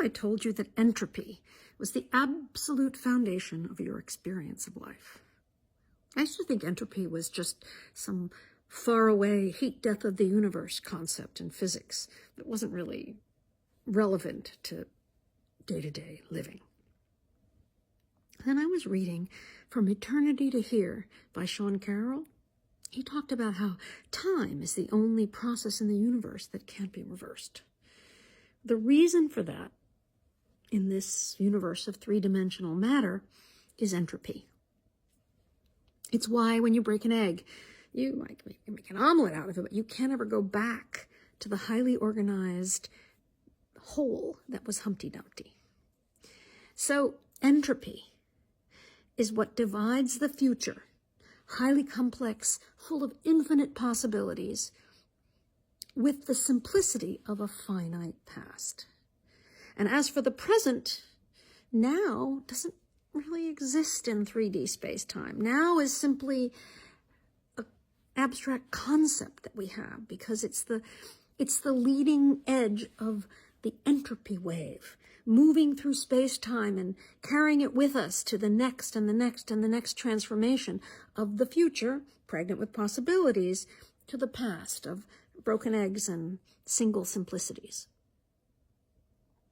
I told you that entropy was the absolute foundation of your experience of life? I used to think entropy was just some faraway heat death of the universe concept in physics that wasn't really relevant to day-to-day living. Then I was reading From Eternity to Here by Sean Carroll. He talked about how time is the only process in the universe that can't be reversed. The reason for that in this universe of three-dimensional matter is entropy. It's why when you break an egg, you might make an omelet out of it, but you can't ever go back to the highly organized whole that was Humpty Dumpty. So entropy is what divides the future, highly complex, full of infinite possibilities, with the simplicity of a finite past. And as for the present, now doesn't really exist in 3D space-time. Now is simply an abstract concept that we have because it's the leading edge of the entropy wave, moving through space-time and carrying it with us to the next and the next and the next transformation of the future, pregnant with possibilities, to the past of broken eggs and single simplicities.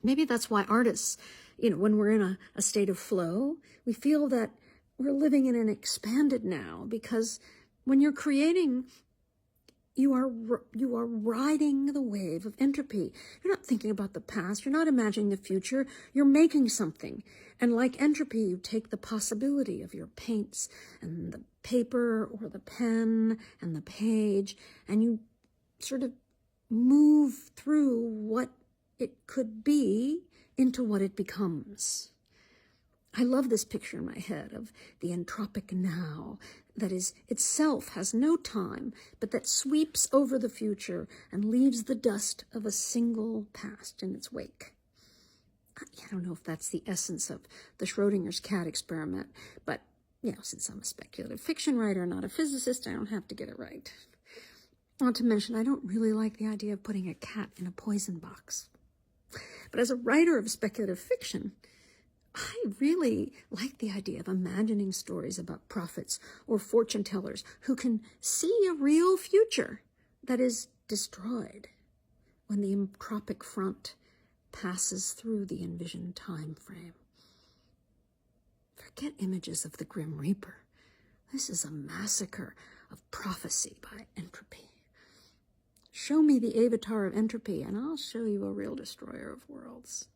Maybe that's why artists, when we're in a state of flow, we feel that we're living in an expanded now, because when you're creating, you are riding the wave of entropy. You're not thinking about the past. You're not imagining the future. You're making something. And like entropy, you take the possibility of your paints and the paper or the pen and the page, and you sort of move through what it could be into what it becomes. I love this picture in my head of the entropic now that is itself has no time, but that sweeps over the future and leaves the dust of a single past in its wake. I don't know if that's the essence of the Schrodinger's cat experiment, but since I'm a speculative fiction writer, not a physicist, I don't have to get it right. Not to mention, I don't really like the idea of putting a cat in a poison box. But as a writer of speculative fiction, I really like the idea of imagining stories about prophets or fortune tellers who can see a real future that is destroyed when the entropic front passes through the envisioned time frame. Forget images of the Grim Reaper. This is a massacre of prophecy by entropy. Show me the avatar of entropy, and I'll show you a real destroyer of worlds.